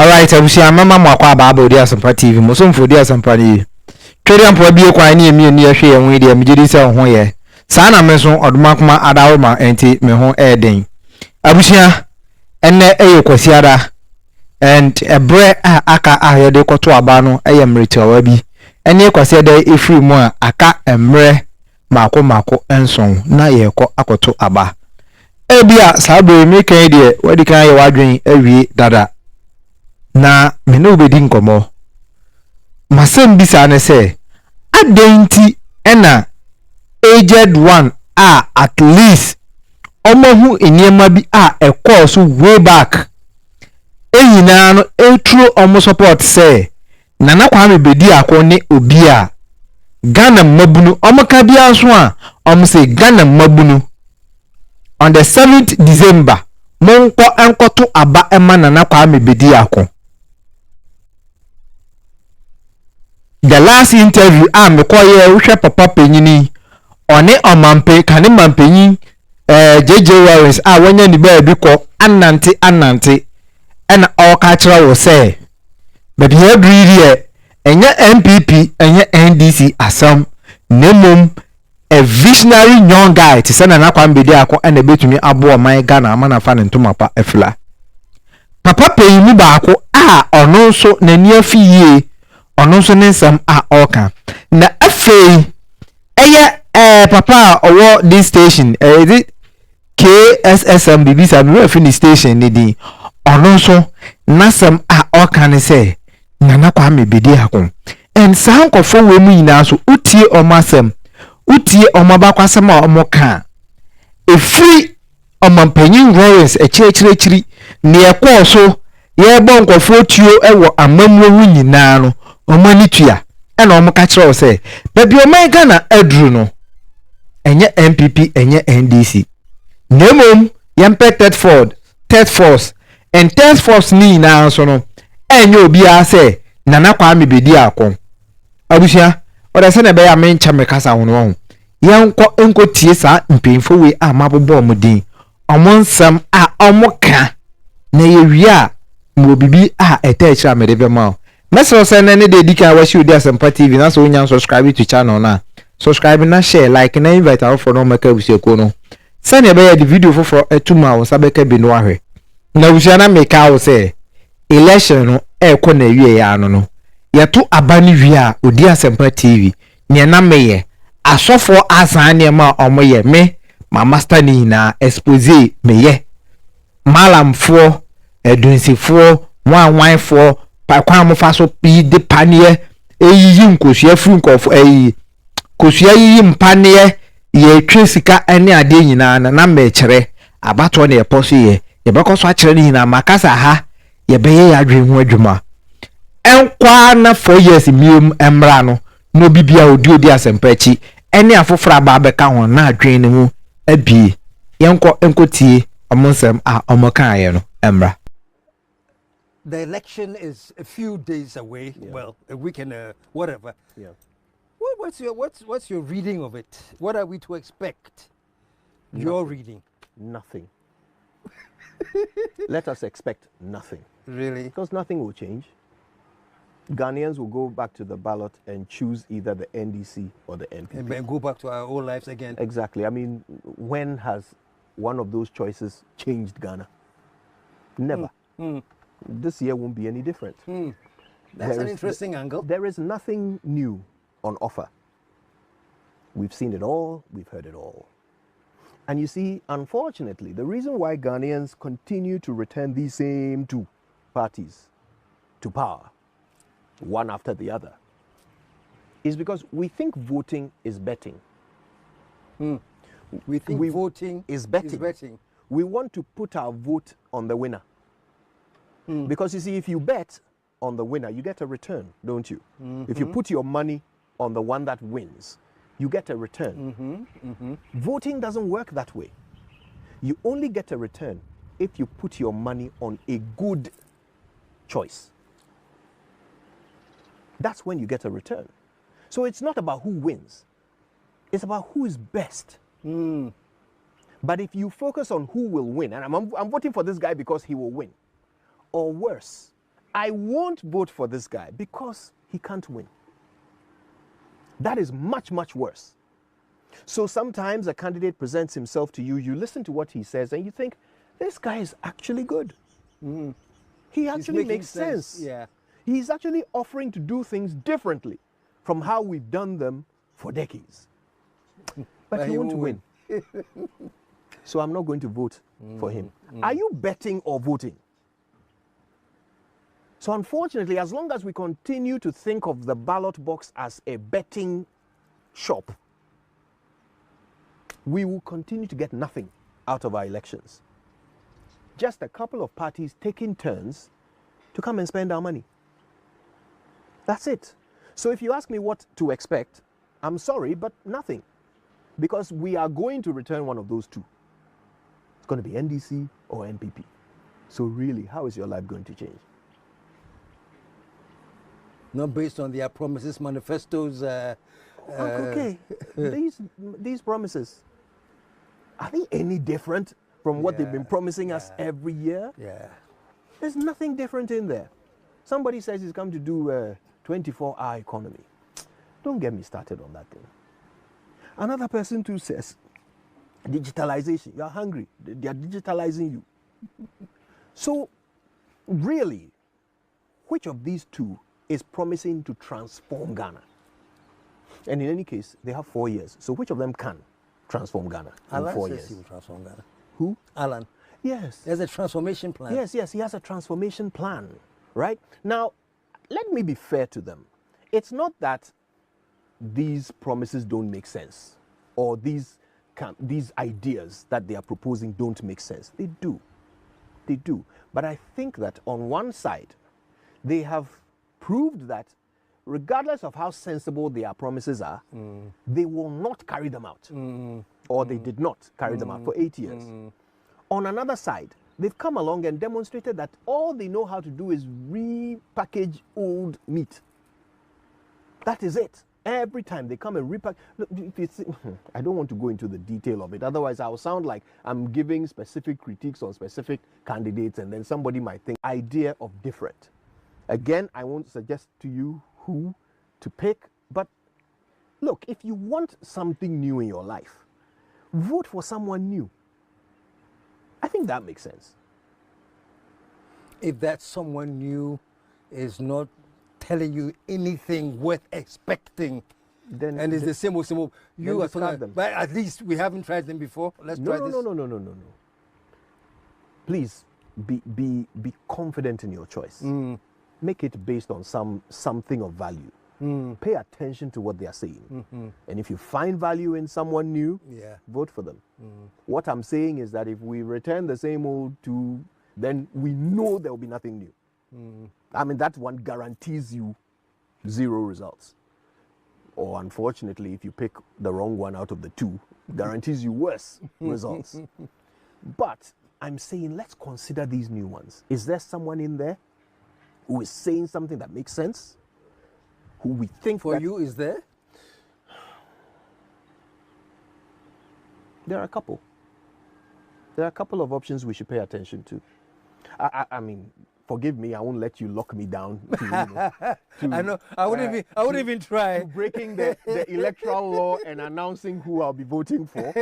Alright, abusia mama mwakwa baba odi Asempa TV. Musomfo odi Asempa ni. Twede ampo bie kwa ni emi ni ahwe ye hu de mjidi se ho ye. Saa na me so oduma kuma adawoma enti me ho eden. Abusia enne eye kwasiada and ebre aka ayede kwoto aba no eye mreti awa bi. Enne kwasiada efiri mu aka emre mako enson na ye kọ akoto aba. Ebia sabre mi kan de wadi kan ye wadwen awie dada. Na me no bedi nkomo masem bisa ne se adenti ena aged one at least omohu eniema bi e course way back eyina no etro omo support se Nana Kwame bedi akone obi a Ghana mabunu omo ka bia so a omo se Ghana mabunu on the 7th December monko enkoto aba ema Nana Kwame bedi akon. The last interview me call ye we papa penyini one omampe kane mampenyi JJ Warrens wanya ni ba bi ko anante ena all culture wo say but here breed enya MPP enya NDC asam nemom a visionary young guy ti sana na kwa mbedi akọ ena betumi abo oman Ghana amana fa ne ntomapa afila papa penyini ba akọ ono so nani afiye ono so nsam oka na afei papa owo this station is it KSSM BBC me finish station ni din ono so nasam oka ne say Nana Kwame bedi akon and sankofo we mu nyina so utie omasem utie omabakwasem a omoka efri omampanyin Lawrence echirechiri ne ekọ so ye bonkofo tuo ewo amamuo hu nyina no omani tua ena omoka kire o se baby oman Ghana adru no enye MPP enye NDC nemom yempe third force and third force ni na so no enye obi a se Nana Kwame bedi akon abusia oda se na be ya mencha mekasa hono ho yenko enko tie sa mpemfo we amabobo omudin omonsam omoka na ye wi a mo bibi etechira medebe ma Mesro sene ne de dika washi odi Asempa TV na so nya subscribe to channel na subscribe na share like na invite our for no maka busieko no sane be ya di video foforo etuma wo sabeka bi no ahwe na busia na meka wo se election no ekọ na wie ya no yeto abani wi a odi Asempa TV ne na meye asofo asane ma omoye me ma master ni na expose meye malamfo edunsifo wanwanfo kwa mofa so pi de panie eyiyi nkosua furu nkofo kosua yiyi mpanie ye twesika ene ade nyina na mekere abato na yeposo ye bekoso akere ni nyina makasa ha ye beye ya adwen ho adwuma enkwa na 4 years mium emra no no bibia odi Asempa chi ene afofra ba beka ho na adwen ne mu abi enkotie omonsem omoka aye no emra. The election is a few days away. Yeah. Well, a week and whatever. Yeah. What's your reading of it? What are we to expect? Nothing. Your reading? Nothing. Let us expect nothing. Really? Because nothing will change. Ghanaians will go back to the ballot and choose either the NDC or the NPP. And go back to our old lives again. Exactly. I mean, when has one of those choices changed Ghana? Never. This year won't be any different. That's an interesting angle. There is nothing new on offer. We've seen it all, we've heard it all. And you see, unfortunately, the reason why Ghanaians continue to return these same two parties to power, one after the other, is because we think voting is betting. We think voting is betting. We want to put our vote on the winner. Because you see, if you bet on the winner, you get a return, don't you? If you put your money on the one that wins, you get a return. Voting doesn't work that way. You only get a return if you put your money on a good choice. That's when you get a return. So it's not about who wins. It's about who is best. But if you focus on who will win, and I'm voting for this guy because he will win, or worse, I won't vote for this guy because he can't win. That is much, much worse. So sometimes a candidate presents himself to you, you listen to what he says, and you think, this guy is actually good. He actually making makes sense. Yeah. He's actually offering to do things differently from how we've done them for decades. But he won't win. So I'm not going to vote for him. Are you betting or voting? So unfortunately, as long as we continue to think of the ballot box as a betting shop, we will continue to get nothing out of our elections. Just a couple of parties taking turns to come and spend our money. That's it. So if you ask me what to expect, I'm sorry, but nothing. Because we are going to return one of those two. It's going to be NDC or NPP. So really, how is your life going to change? Not based on their promises, manifestos. Okay, these promises, are they any different from what they've been promising us every year? Yeah. There's nothing different in there. Somebody says he's come to do a 24-hour economy. Don't get me started on that thing. Another person too says, digitalization, you're hungry, they are digitalizing you. So, really, which of these two is promising to transform Ghana? And in any case, they have 4 years. So which of them can transform Ghana in 4 years? He will transform Ghana. Who? Alan. Yes. There's a transformation plan. Yes, he has a transformation plan, right? Now, let me be fair to them. It's not that these promises don't make sense or these ideas that they are proposing don't make sense. They do. They do. But I think that on one side, they have proved that regardless of how sensible their promises are, they will not carry them out. Or they did not carry them out for 8 years. On another side, they've come along and demonstrated that all they know how to do is repackage old meat. That is it. Every time they come and repack. Look, I don't want to go into the detail of it. Otherwise, I'll sound like I'm giving specific critiques on specific candidates, and then somebody might think idea of different. Again, I won't suggest to you who to pick, but look, if you want something new in your life, vote for someone new. I think that makes sense. If that someone new is not telling you anything worth expecting, Then and it's the same old, you are discard them. but at least we haven't tried them before. Let's try this. No. Please be confident in your choice. Make it based on something of value. Pay attention to what they are saying. And if you find value in someone new, vote for them. What I'm saying is that if we return the same old two, then we know there will be nothing new. I mean, that one guarantees you 0 results. Or unfortunately, if you pick the wrong one out of the two, guarantees you worse results. But I'm saying let's consider these new ones. Is there someone in there who is saying something that makes sense? Who we think For that you, is there? There are a couple. There are a couple of options we should pay attention to. I mean, forgive me, I won't let you lock me down to, I know. I wouldn't even try. to breaking the electoral law and announcing who I'll be voting for.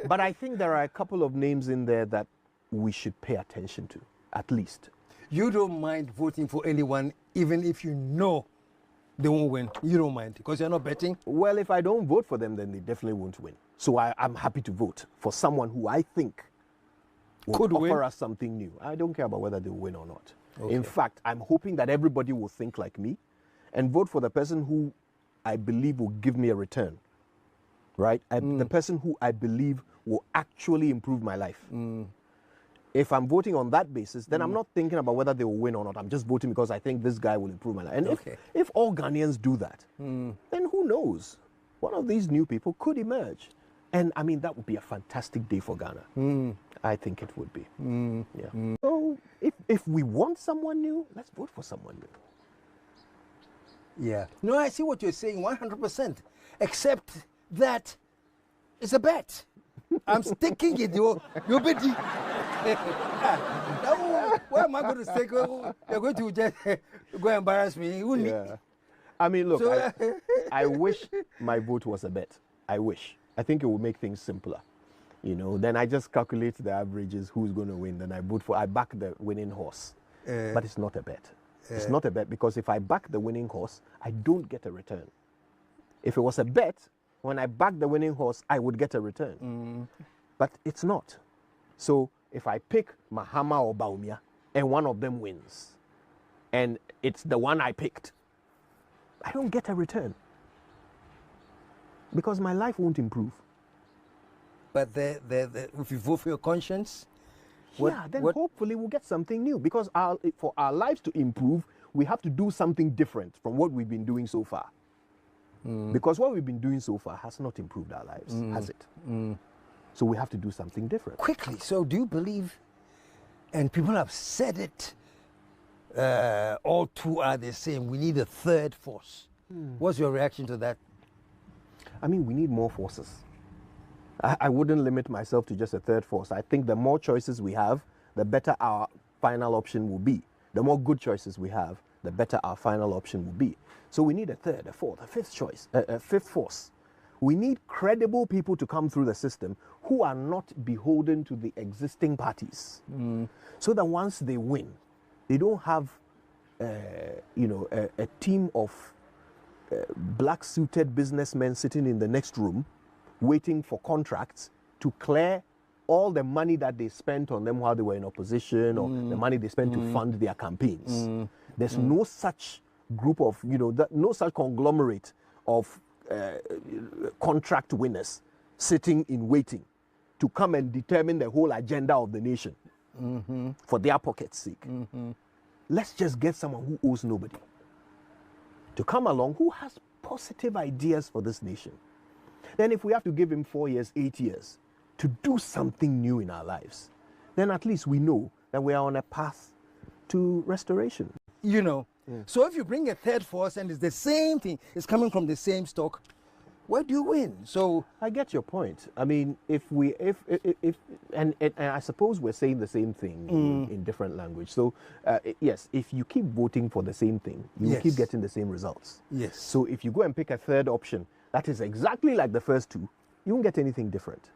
But I think there are a couple of names in there that we should pay attention to, at least. You don't mind voting for anyone, even if you know they won't win. You don't mind because you're not betting. Well, if I don't vote for them, then they definitely won't win. So I'm happy to vote for someone who I think will Could offer win. us something new. I don't care about whether they win or not. Okay. In fact, I'm hoping that everybody will think like me and vote for the person who I believe will give me a return. Right? The person who I believe will actually improve my life. If I'm voting on that basis, then I'm not thinking about whether they will win or not. I'm just voting because I think this guy will improve my life. And if all Ghanaians do that, then who knows? One of these new people could emerge. And I mean, that would be a fantastic day for Ghana. I think it would be. Yeah. So if we want someone new, let's vote for someone new. Yeah. No, I see what you're saying 100%. Except that it's a bet. I'm sticking it. You'll be. Why am I going to say, you're going to just go embarrass me? Yeah. I mean, look, So, I wish my vote was a bet. I wish. I think it would make things simpler. You know, then I just calculate the averages, who's going to win, then I vote for, I back the winning horse. But it's not a bet. It's not a bet because if I back the winning horse, I don't get a return. If it was a bet, when I back the winning horse, I would get a return. But it's not. So if I pick Mahama or Baumia and one of them wins, and it's the one I picked, I don't get a return because my life won't improve. but if you vote for your conscience, Then hopefully we'll get something new because for our lives to improve, we have to do something different from what we've been doing so far. Because what we've been doing so far has not improved our lives, has it? So we have to do something different. quickly. So do you believe, and people have said it, all two are the same, we need a third force. What's your reaction to that? I mean, we need more forces. I wouldn't limit myself to just a third force. I think the more choices we have, the better our final option will be. The more good choices we have, the better our final option will be. So we need a third, a fourth, a fifth choice, a fifth force. We need credible people to come through the system who are not beholden to the existing parties. So that once they win, they don't have, a team of black suited businessmen sitting in the next room waiting for contracts to clear all the money that they spent on them while they were in opposition or the money they spent to fund their campaigns. There's no such group of, no such conglomerate of contract winners sitting in waiting to come and determine the whole agenda of the nation for their pocket's sake. Let's just get someone who owes nobody to come along who has positive ideas for this nation. Then if we have to give him 4 years, 8 years to do something new in our lives, then at least we know that we are on a path to restoration. So if you bring a third force and it's the same thing, it's coming from the same stock, where do you win? So I get your point. I mean, if and I suppose we're saying the same thing in different language. So yes, if you keep voting for the same thing, you will keep getting the same results. Yes. So if you go and pick a third option that is exactly like the first two, you won't get anything different.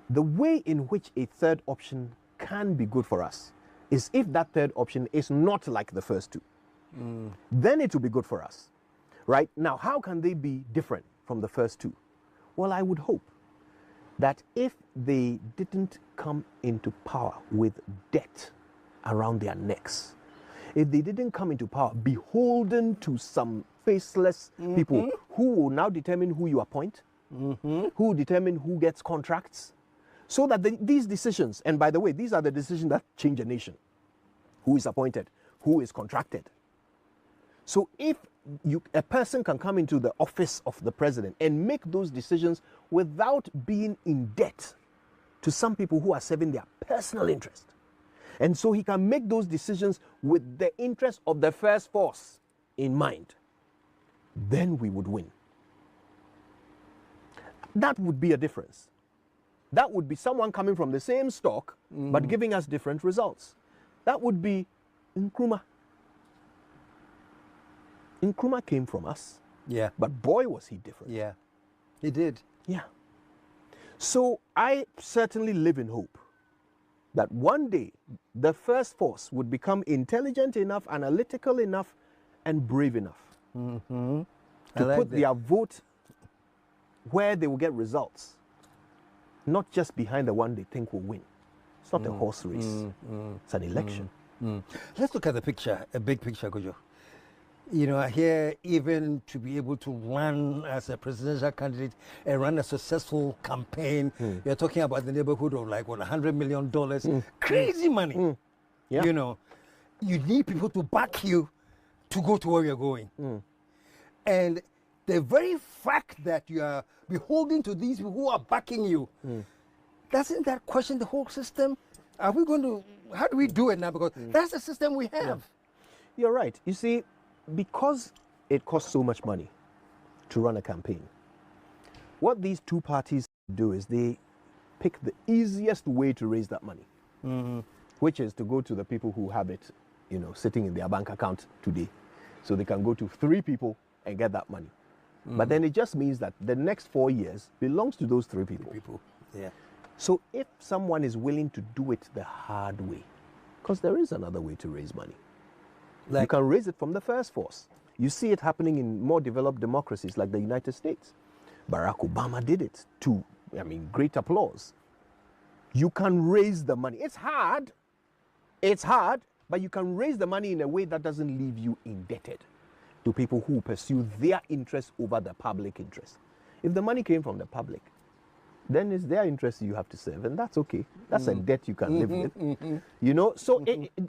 The way in which a third option can be good for us is if that third option is not like the first two. Then it will be good for us. Right? Now, how can they be different from the first two? Well, I would hope that if they didn't come into power with debt around their necks, if they didn't come into power beholden to some faceless people who will now determine who you appoint, who will determine who gets contracts, so that these decisions, and by the way, these are the decisions that change a nation. Who is appointed, who is contracted. So if a person can come into the office of the president and make those decisions without being in debt to some people who are serving their personal interest, and so he can make those decisions with the interest of the first force in mind, then we would win. That would be a difference. That would be someone coming from the same stock but giving us different results. That would be Nkrumah. Nkrumah came from us. Yeah. But boy, was he different. Yeah. He did. Yeah. So I certainly live in hope that one day the first force would become intelligent enough, analytical enough, and brave enough to put their vote where they will get results, not just behind the one they think will win. It's not a horse race. It's an election. Let's look at the picture, a big picture, Kojo. Here, even to be able to run as a presidential candidate and run a successful campaign, you're talking about the neighborhood of like, what, $100 million? Crazy money. Yeah. You need people to back you to go to where you're going. And the very fact that you are beholden to these people who are backing you, doesn't that question the whole system? How do we do it now? Because that's the system we have. You're right. You see, because it costs so much money to run a campaign, what these two parties do is they pick the easiest way to raise that money. which is to go to the people who have it, sitting in their bank account today. So they can go to 3 people and get that money. But then it just means that the next 4 years belongs to those 3 people. Yeah. So if someone is willing to do it the hard way, because there is another way to raise money. You can raise it from the first force. You see it happening in more developed democracies like the United States. Barack Obama did it to, great applause. You can raise the money. It's hard, but you can raise the money in a way that doesn't leave you indebted to people who pursue their interests over the public interest. If the money came from the public, then it's their interest you have to serve, and that's okay. That's a debt you can live with. So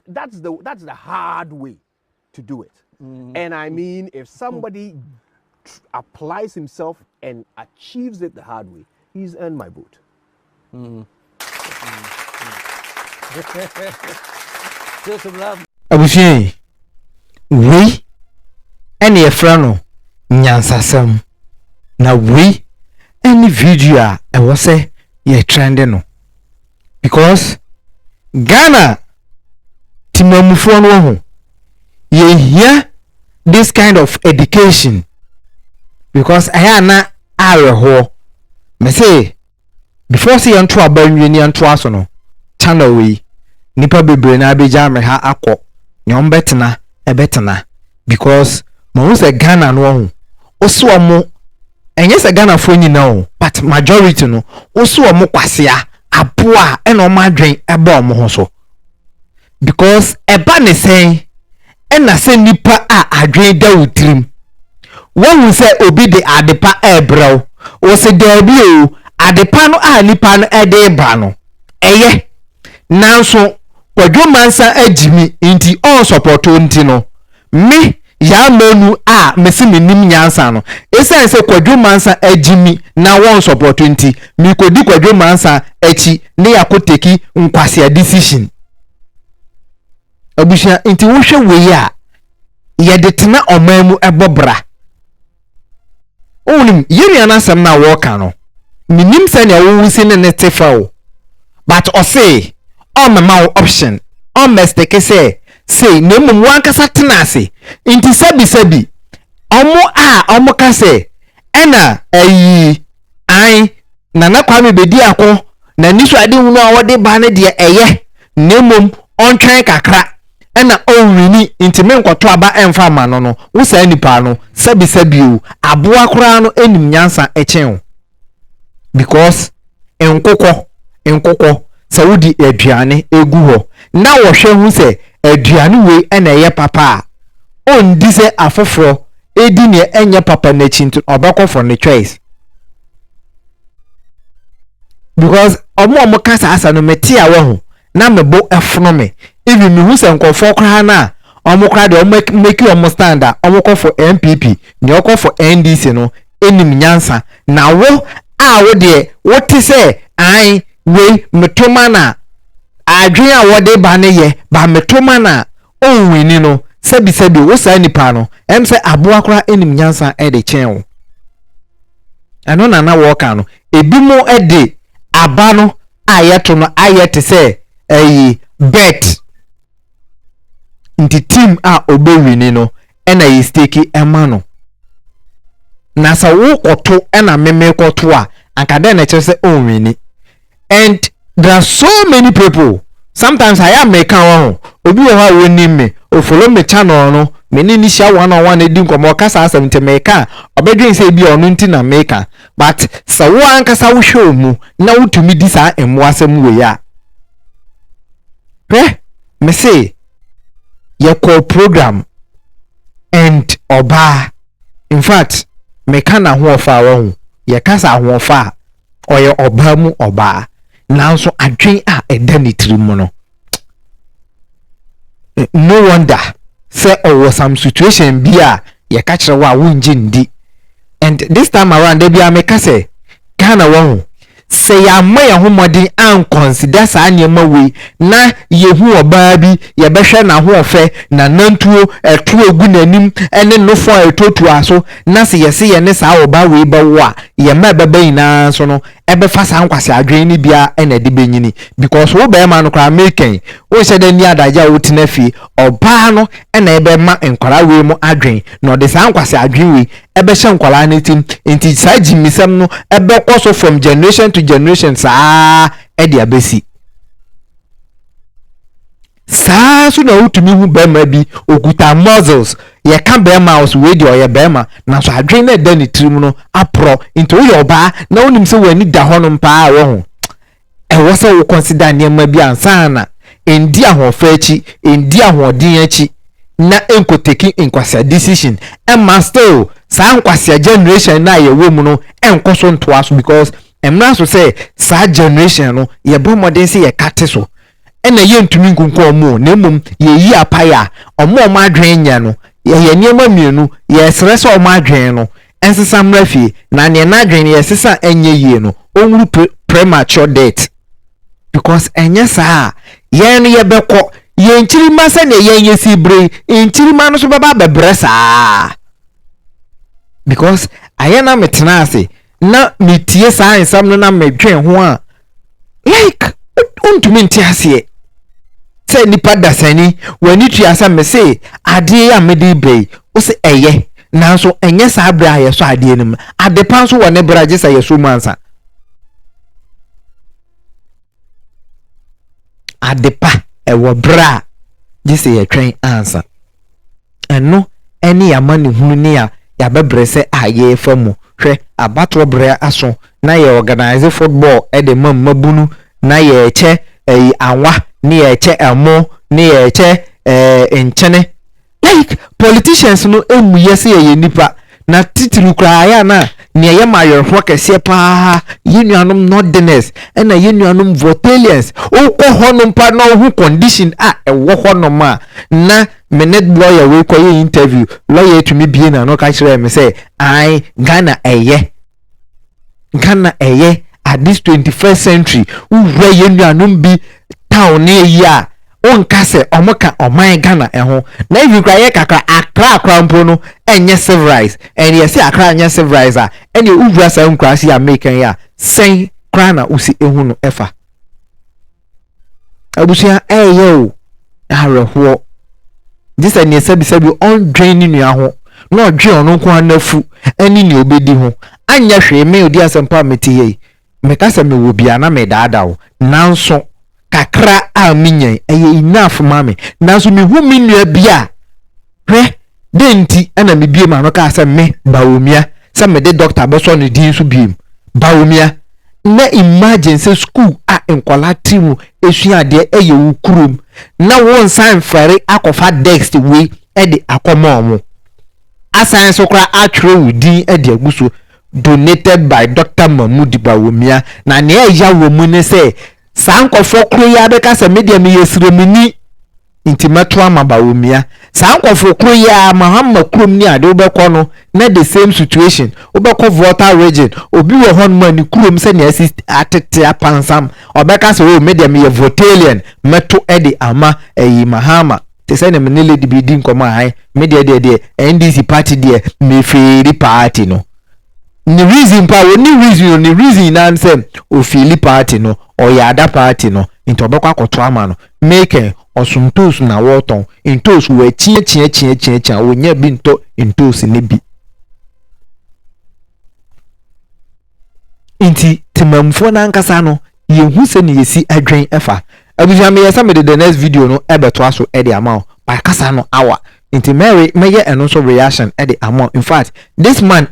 that's the hard way to do it. And if somebody applies himself and achieves it the hard way, he's earned my vote. Abushie, we any efrano nyansasam na we any video I was say ye trending no because Ghana timamufo no ho ye hear this kind of education because ayana areho me say before say yanto abanwie ni yanto aso no channel we nipa bebre na abeja me ha akọ nyom betena ebetena because mo say Ghana no ho oso omo enye say Ghana fo nyina o but majority no oso omo kwasea aboa ena omo adwen eba omo ho so because eba ne say ena say nipa a adwen da utrim won say obi de adepa ebrew o se debi o adepa no a nipa no ede ba no eye nanso kwadwomansa agimi inti all support nti no me ya manu a mesi menim nyansa no esen se kwadwomansa agimi na won support nti mi kodi kwadwomansa achi ne yakoteki nkwase decision abushia inti wo hwe we a ye de tena omamu ebobra onim yemi anasam na wo ka no minim se ne wo wusi ne tefa o but o say on my option on mistake say nemu wankasa tenase inti sabi omo ka say ena ayi ai nana kwame bedi akọ na niso ade hunu a wode ba ne de eye nemu ontwen kakra ena onwini inti menkoto aba emfa ma no wo sa nipa no sabi o aboa kura no enim nyansa echen because enkokọ Saudi aduane egu ho na wo hwe hu se aduane we ena ye papa on di se afoforo edi ne enye papa na chintu obako for the choice because omo kasa asa no meti a wo ho na mebo efono me even me hu se nkofo kra na omo kra de make you stand omo ko for MPP ne okọ for NDC no enim nyansa na wo a wo de wo ti se ai we metoma na adwen a wode ba ne ye ba metoma na onwini no sabi wo sa nipa no em se aboa kora enim nyansa e de chen wo ano na wo ka no ebimo e de aba no ayeto no ayete se bet nti team a obewini no e na yi stake ema no na sa wo koto e na meme koto a ankade na che se onwini. And there are so many people. Sometimes I am make one. Obi wo ha woni me. O follow me channel no. Me ni sha one on one edi nkomo kasa asem te make. Obedwen say bi onu nti na make. But sa wo ankasa wo hwe mu na wutumi di sa emu asem we ya. Me say your call program and oba. In fact, me kana ho ofa wo. Ye kasa ho ofa. Oye oba mu oba. Nanso adwen a edani trimu no no wonder say was some situation bia ye ka kire wa wunji ndi and this time around dey bia me ka say Ghana won say ya ma ye homodin an consider sa anyema we na ye hu oba bi ye behwe na ho ofe na nantuo etu egu nanim ene nofo etotu aso na se ye ne sa oba we ba wo a ye ma baba ina so no ebe fa san kwase adwen ni bia na de benyini because wo be ma no kra making wo se de ni adaja wo tina fi oba no na ebe ma nkwara we mu adwen no de san kwase adwen we ebe hye nkwara na tim enti sa jimisem no ebe koso from generation to generation saa e de abesi saa so na utumi hu be ma bi okuta muscles ye kan be ma os we de oye be ma na so adwen na da ni tirim no apro into yo ba na onim se wani da honom pa wo ho e wo se wo consider ne ma bi ansa na endi ahofa achi endi ahodin achi na enkoteki enkwasa decision e ma still sa nkwasa generation na ye wo mu no enkoso ntoaso because emra so say sa generation no ye bo modern se ye kate so ena ye ntumi nkunko omo na emom ye yi apaya omo adwen nya no ye niema mienu ye srese omo adwen no ensesa mrafi na ne na adwen ye sesa enye yie no onwuru premature death because enye saa ye no ye beko ye nchiri masa na ye nye sibre nchiri ma no so baba bebre saa because ayena metena ase na metie saa ensam no na medwen ho a like untumi ntiase se nipa dasani wani tuasa me se ade ya mede brei o se eye nanso enye saa bra ye so ade nim ade pan so wone bra je se ye so mansa ade pa e wo bra je se ye twen ansa eno eni ya mani hunu ne ya bebre se aye famu hwe abato bra aso na ye organize football e de mamabunu na ye che anwa ni eche amo ni eche enchene like politicians no emuye se ye nipa na titiru kra ya na ni ye mayor ho kese pa yenuanom norderness na yenuanom votalians o ko honum pa na ho condition ewo honum a na minute lawyer we ko ye interview lawyer to me bie na no ka kire me say I Ghana at this 21st century we yenuanom bi town near ya on kase omoka oman Ghana eho na if you cry kakra akra mpo enye civilized and you say akra enye civilized and you uvra sa nkrasi ya make ya sen kra na usi ehu no efa abusia yo areho this and you sabi on draining you ho no dwe ono ko anafu ani ni obedi ho anya hwe me odi asempa meti meka se me wo bia na me daadawo nanso kakra a minyan eye enough mame nanso me hu minua bia hwe denti ana me bie ma no ka se me bawomia se me de doctor beso no din so biem bawomia na emergency school a enkwala timu esua de eye wukurum na won san fare akofa dext we e de akoma omo asan so kra atwere wudin e de aguso donated by Dr. Mahmoud Bawumia na ne ya wo mu ne se sankofo kro ya be ka se media me yesiremini intimato ama Bawumia sankofo kro ya Muhammad krom ni ade obekọ no na the same situation obekọ voter region obi wo hon man krom se ne assist atete apansam obeka se o media me votalian meto ede ama Mahama te se ne me lady bi din koma hai media de NDC party de me feri party no ni reason pa ni reason na say o feel party no or yada party no into obekwa akoto ama no make osumtos na woton intos we chie wonya bi nto intos ne bi inti timamfo na nkasa no yehu se ne yesi adwen efa abuja me yesa me the next video no ebeto aso e de ama ba kasa no awa inti Mary meye eno so reaction e de ama in fact this man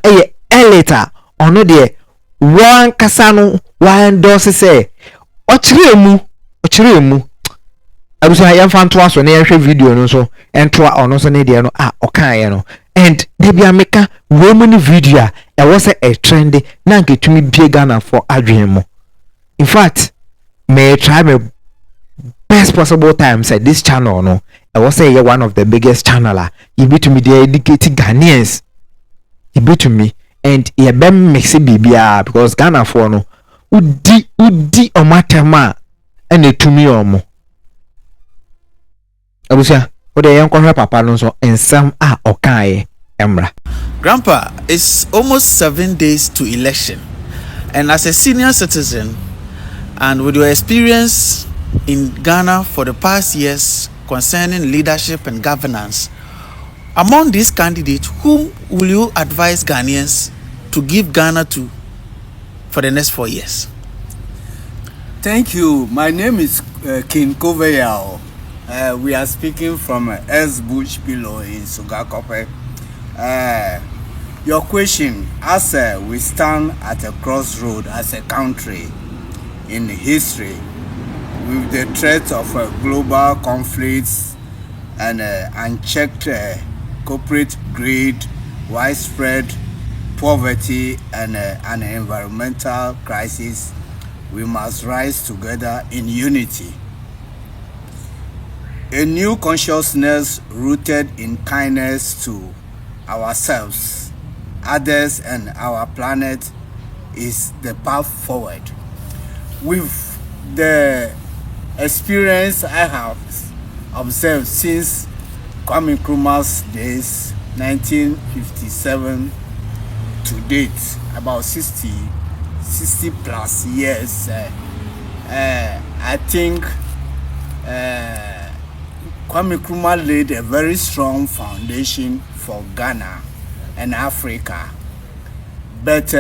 later ono de wan kasa no wan dose se ochire mu abusa ya fanto aso na yehwe video no so entoa ono so ne de no okan ye no and they be ameka woman video e was a trend na nketumi bie Ghana for adwen mo in fact may try my best possible times at this channel no I was say one of the biggest channel you be to me the educated Ghanaians you be to me and ye bem mix bibia because Ghana for no udi omatema ene tumi omo abusia ode yen kohwe papa no so ensam okaye emra. Grandpa, it's almost 7 days to election. And as a senior citizen, and with your experience in Ghana for the past years concerning leadership and governance, among these candidates, whom will you advise Ghanaians to give Ghana to for the next 4 years? Thank you. My name is King Koveyao. We are speaking from S. Bush Pillow in Sugakope. Your question, as we stand at a crossroad as a country in history with the threat of global conflicts and unchecked corporate greed, widespread poverty, and an environmental crisis, we must rise together in unity. A new consciousness rooted in kindness to ourselves, others, and our planet is the path forward. With the experience I have observed since Kwame Nkrumah's days, 1957 to date, about 60 plus years, I think Kwame Nkrumah laid a very strong foundation for Ghana and Africa. But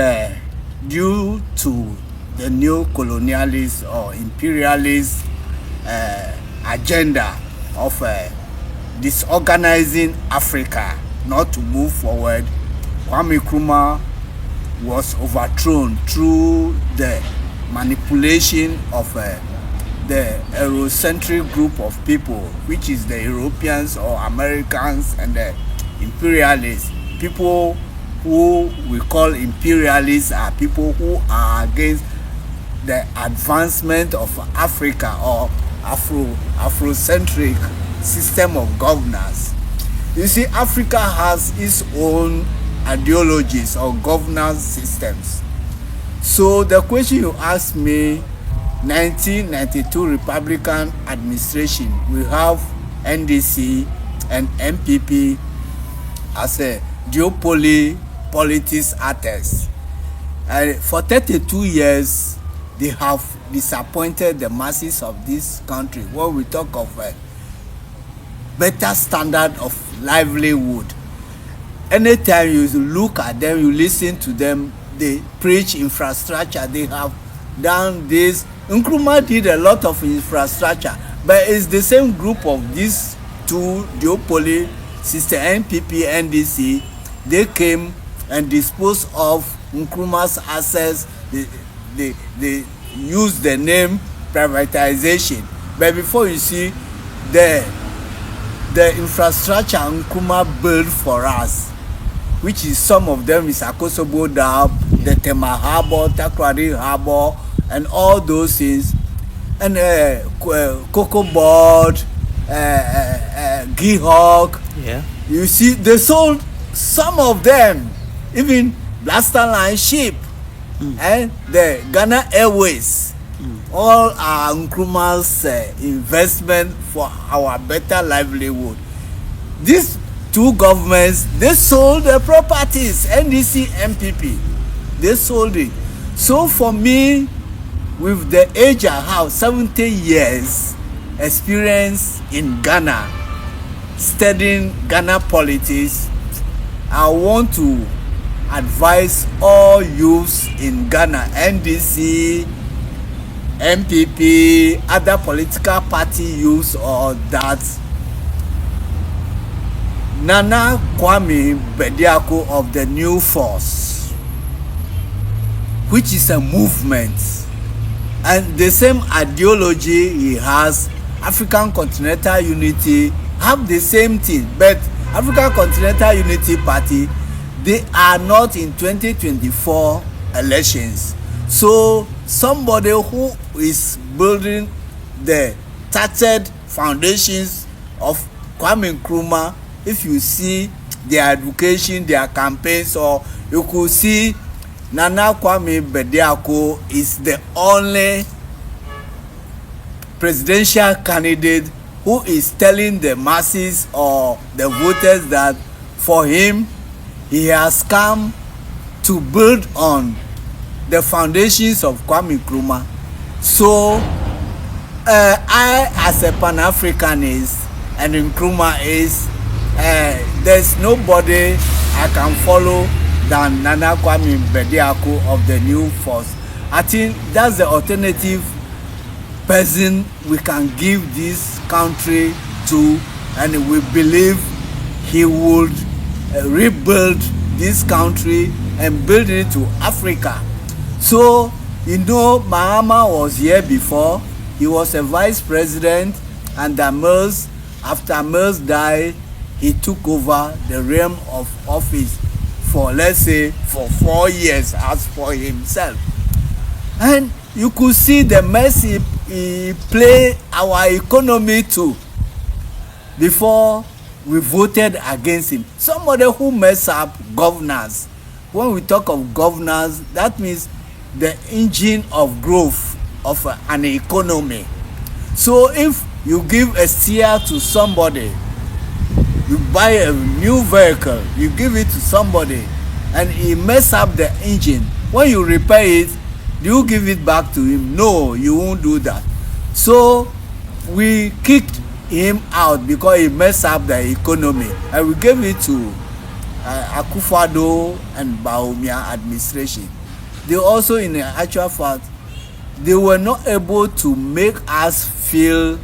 due to the new colonialist or imperialist agenda of disorganizing Africa not to move forward, Kwame Nkrumah was overthrown through the manipulation of the Eurocentric group of people, which is the Europeans or Americans and the imperialists. People who we call imperialists are people who are against the advancement of Africa or Afrocentric system of governance. You see, Africa has its own ideologies or governance systems. So the question you asked me, 1992 Republican administration, we have NDC and MPP as a duopoly politics actors. For 32 years, they have disappointed the masses of this country. When we talk of a better standard of livelihood, anytime you look at them, you listen to them, they preach infrastructure. They have done this. Nkrumah did a lot of infrastructure, but it's the same group of these two duopoly system, NPP, NDC. They came and disposed of Nkrumah's assets. They used the name privatization. But before you see the infrastructure Nkrumah built for us, which is some of them is Akosobo Dam, the Tema Harbor, Takrady Harbor, and all those things, and Cocoa Board, Gihawk. Yeah. You see, they sold some of them, even Blaster Line ship, and the Ghana Airways. All are Nkrumah's investment for our better livelihood. These two governments, they sold their properties, NDC, MPP. They sold it. So for me, with the age I have, 70 years experience in Ghana, studying Ghana politics, I want to advise all youths in Ghana, NDC, MPP, other political party youths, or that Nana Kwame Bediako of the New Force, which is a movement, and the same ideology he has, African Continental Unity, have the same thing. But African Continental Unity Party, they are not in 2024 elections. So somebody who is building the tattered foundations of Kwame Nkrumah, if you see their education, their campaigns, or you could see Nana Kwame Bediako is the only presidential candidate who is telling the masses or the voters that for him, he has come to build on the foundations of Kwame Nkrumah. So I, as a Pan-Africanist, and Nkrumah is, there's nobody I can follow than Nana Kwame Bediako of the New Force. I think that's the alternative person we can give this country to, and we believe he would rebuild this country and build it to Africa. So, you know, Mahama was here before. He was a vice president, and Mills, after Mills died, he took over the realm of office for, let's say, for 4 years as for himself. And you could see the mess he played our economy too before we voted against him. Somebody who mess up governance. When we talk of governance, that means the engine of growth of an economy. So if you give a steer to somebody, you buy a new vehicle, you give it to somebody, and he mess up the engine, when you repair it, do you give it back to him? No, you won't do that. So we kicked him out because he messed up the economy, and we gave it to Akufo-Addo and Bawumia administration. They also, in the actual fact, they were not able to make us feel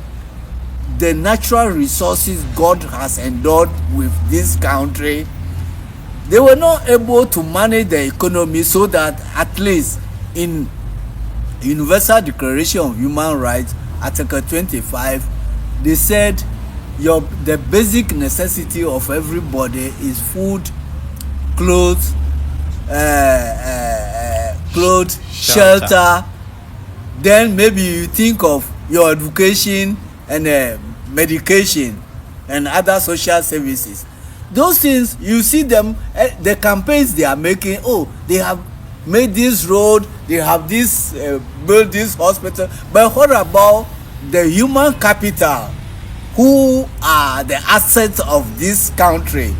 the natural resources God has endowed with this country. They were not able to manage the economy so that at least in Universal Declaration of Human Rights, Article 25, they said the basic necessity of everybody is food, clothes, shelter. Then maybe you think of your education and medication and other social services. Those things, you see them, the campaigns they are making, oh, they have made this road, they have this, built this hospital, but what about the human capital who are the assets of this country?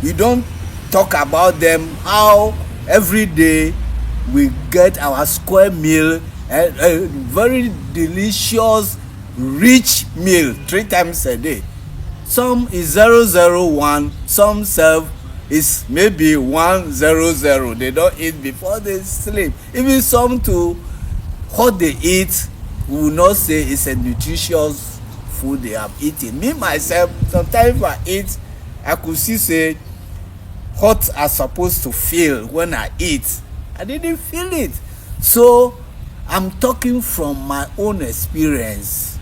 You don't talk about them, how every day we get our square meal, a very delicious rich meal 3 times a day. Some is 001, some serve is maybe 100. They don't eat before they sleep. Even some to what they eat, we will not say it's a nutritious food they have eaten. Me myself, sometimes if I eat, I could see say what I'm supposed to feel when I eat. I didn't feel it. So I'm talking from my own experience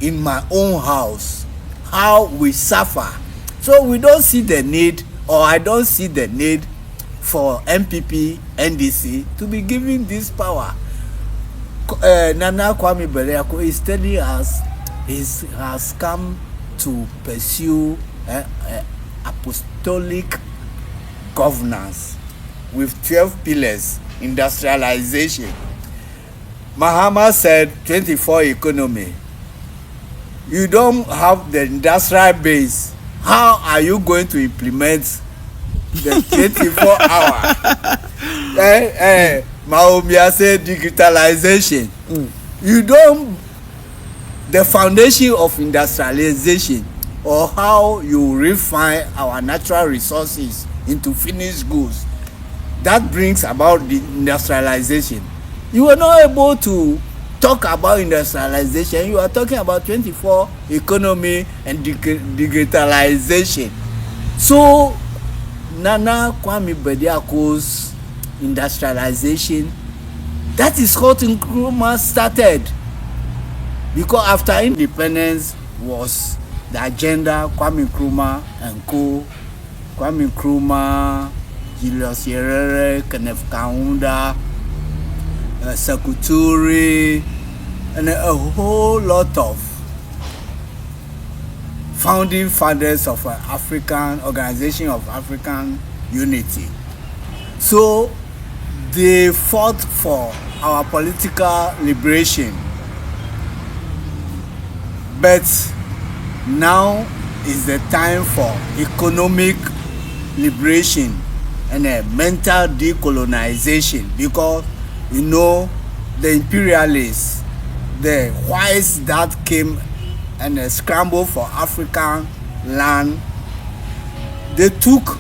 in my own house, how we suffer. So we don't see the need, or I don't see the need for MPP, NDC to be giving this power. Nana Kwame Bediako is telling us he has come to pursue apostolic governance with 12 pillars, industrialization. Mahama said 24 economy. You don't have the industrial base. How are you going to implement the 24 hour? Bawumia said digitalization. You don't, the foundation of industrialization, or how you refine our natural resources into finished goods, that brings about the industrialization. You were not able to talk about industrialization. You are talking about 24 economy and digitalization. So Nana Kwame Bediako's industrialization, that is what Nkrumah started, because after independence was the agenda. Kwame Nkrumah and co. Kwame Nkrumah, Julius Nyerere, Kenneth Kaunda, Sekou Toure, and a whole lot of founding fathers of African Organization of African Unity. So they fought for our political liberation, but now is the time for economic liberation and mental decolonization, because you know, the imperialists, the whites that came and scrambled for African land, they took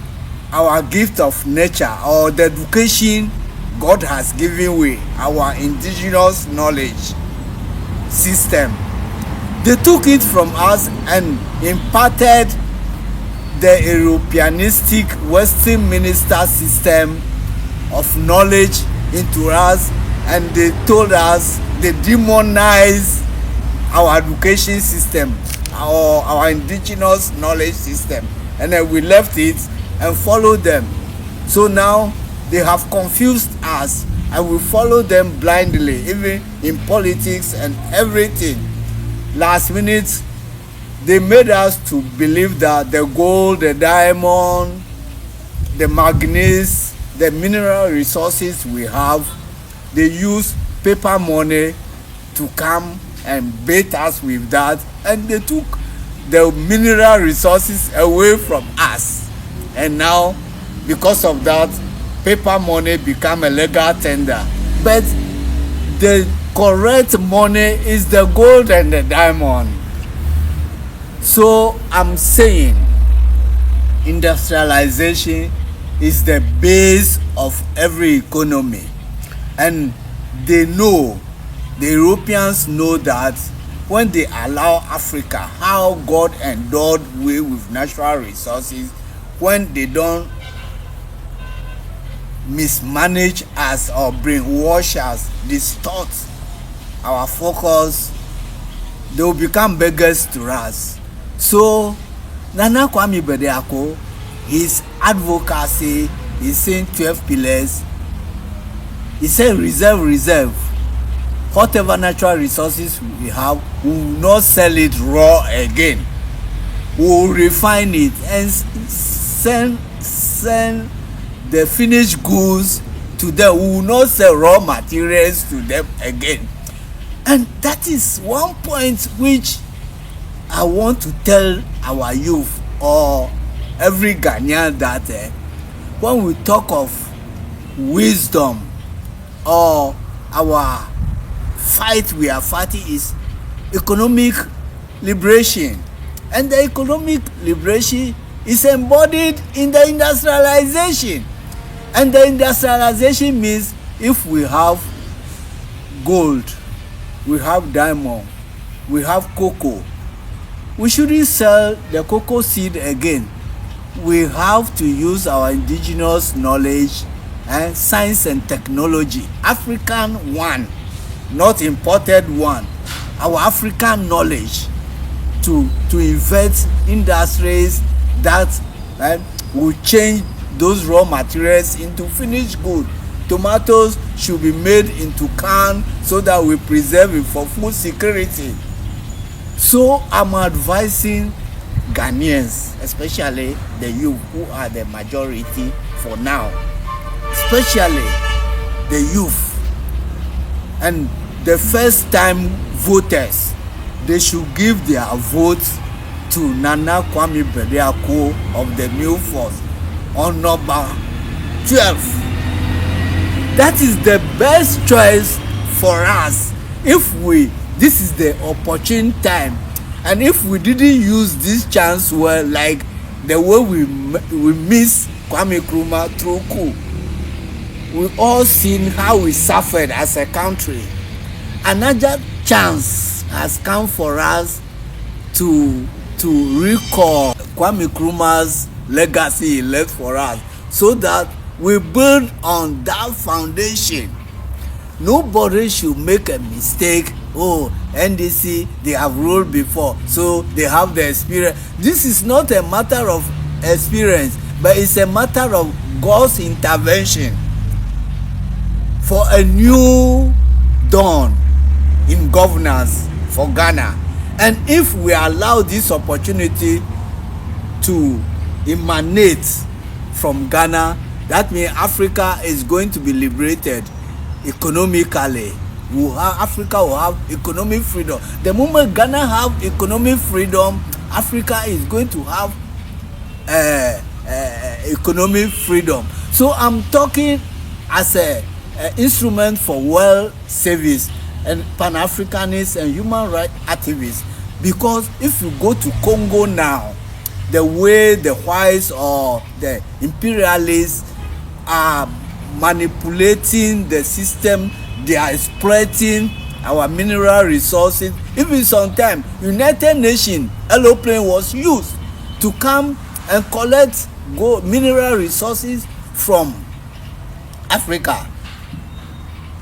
our gift of nature or the education God has given we, our indigenous knowledge system. They took it from us and imparted the Europeanistic Western minister system of knowledge into us, and they told us, they demonized our education system, our indigenous knowledge system, and then we left it and followed them. So now they have confused us and we follow them blindly, even in politics and everything. Last minute they made us to believe that the gold, the diamond, the manganese, the mineral resources we have, they use paper money to come and bait us with that, and they took the mineral resources away from us. And now because of that, paper money become a legal tender. But the correct money is the gold and the diamond. So I'm saying industrialization is the base of every economy, and they know, the Europeans know that when they allow Africa, how God endowed we with natural resources, when they don't mismanage us or brainwash us, distort our focus, they will become beggars to us. So Nana Kwame Bediako, his advocacy is saying 12 pillars. He said reserve. Whatever natural resources we have, we will not sell it raw again. We will refine it and send the finished goods to them. We will not sell raw materials to them again. And that is one point which I want to tell our youth or every Ghanaian that when we talk of wisdom or our fight we are fighting is economic liberation, and the economic liberation is embodied in the industrialization. And the industrialization means if we have gold, we have diamond, we have cocoa, we shouldn't sell the cocoa seed again. We have to use our indigenous knowledge and science and technology, African one, not imported one, our African knowledge to invent industries that will change those raw materials into finished good. Tomatoes should be made into can so that we preserve it for food security. So I'm advising Ghanaians, especially the youth who are the majority for now, especially the youth and the first time voters, they should give their votes to Nana Kwame Bediako of the New Force on number 12. That is the best choice for us. This is the opportune time, and if we didn't use this chance well, like the way we miss Kwame Nkrumah through coup, we all seen how we suffered as a country. Another chance has come for us to recall Kwame Nkrumah's legacy he left for us, so that we build on that foundation. Nobody should make a mistake. Oh, NDC, they have ruled before, so they have the experience. This is not a matter of experience, but it's a matter of God's intervention for a new dawn in governance for Ghana. And if we allow this opportunity to emanate from Ghana, that means Africa is going to be liberated economically. Africa will have economic freedom. The moment Ghana have economic freedom, Africa is going to have economic freedom. So I'm talking as a instrument for world service and Pan-Africanists and human rights activists. Because if you go to Congo now, the way the whites or the imperialists are manipulating the system, they are exploiting our mineral resources. Even sometimes United Nations aeroplane was used to come and collect mineral resources from Africa.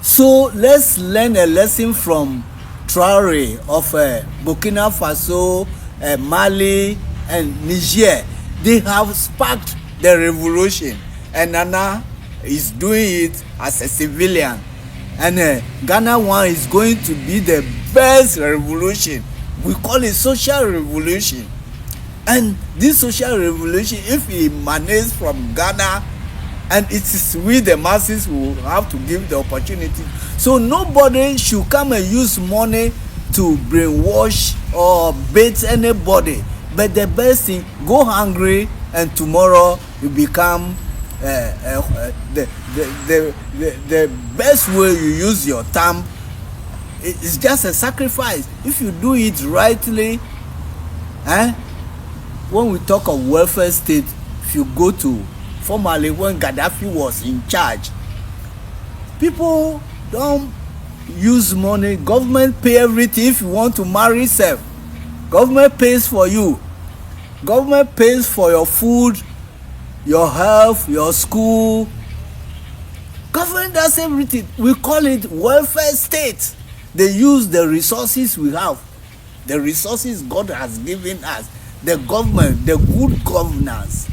So let's learn a lesson from Traore of Burkina Faso, Mali and Niger. They have sparked the revolution, and Nana is doing it as a civilian. And Ghana one is going to be the best revolution. We call it social revolution. And this social revolution, if it emanates from Ghana, and it is we the masses who have to give the opportunity. So nobody should come and use money to brainwash or bait anybody. But the best thing, go hungry, and tomorrow you become the best way you use your time. It's just a sacrifice. If you do it rightly, when we talk of welfare state, if you go to formerly when Gaddafi was in charge, people don't use money. Government pay everything. If you want to marry self, government pays for you. Government pays for your food, your health, your school. Government does everything. We call it welfare state. They use the resources we have, the resources God has given us, the government, the good governance,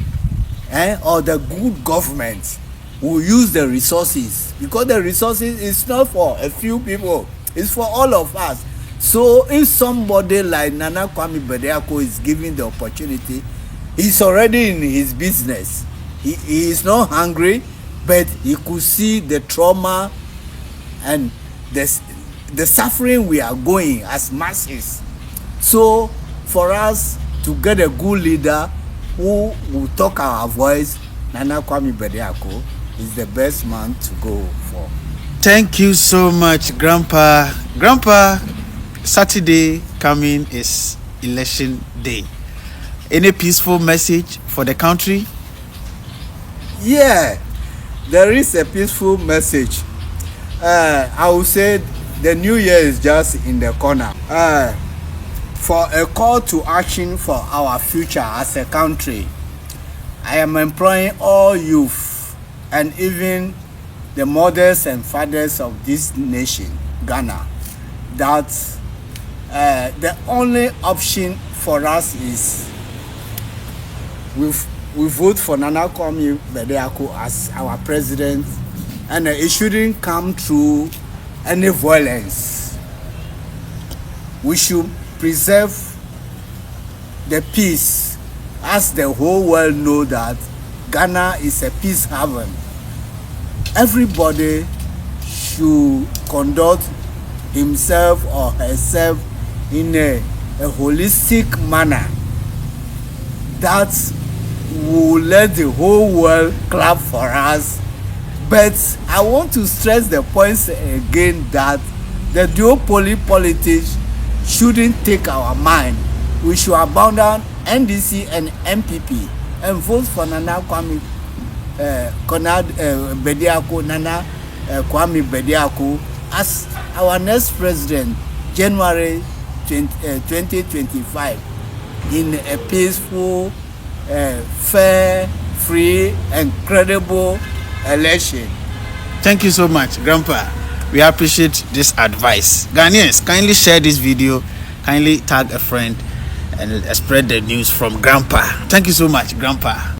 or the good government will use the resources, because the resources is not for a few people, it's for all of us. So if somebody like Nana Kwame Bediako is given the opportunity, he's already in his business. He is not hungry, but he could see the trauma and the suffering we are going as masses. So for us to get a good leader who will talk our voice, Nana Kwame Bediako is the best man to go for. Thank you so much, Grandpa. Grandpa, Saturday coming is election day. Any peaceful message for the country? Yeah, there is a peaceful message. I would say the new year is just in the corner. For a call to action for our future as a country, I am employing all youth and even the mothers and fathers of this nation, Ghana, that the only option for us is we vote for Nana Kwame Bediako as our president, and it shouldn't come through any violence. We should preserve the peace, as the whole world know that Ghana is a peace haven. Everybody should conduct himself or herself in a holistic manner that will let the whole world clap for us. But I want to stress the points again that the duopoly politics shouldn't take our mind. We should abandon NDC and MPP and vote for Nana Kwame Bediako, Nana Kwame Bediako as our next president, January 2025, in a peaceful, fair, free, and credible election. Thank you so much, Grandpa. We appreciate this advice. Ghanaians, kindly share this video, kindly tag a friend, and spread the news from Grandpa. Thank you so much, Grandpa.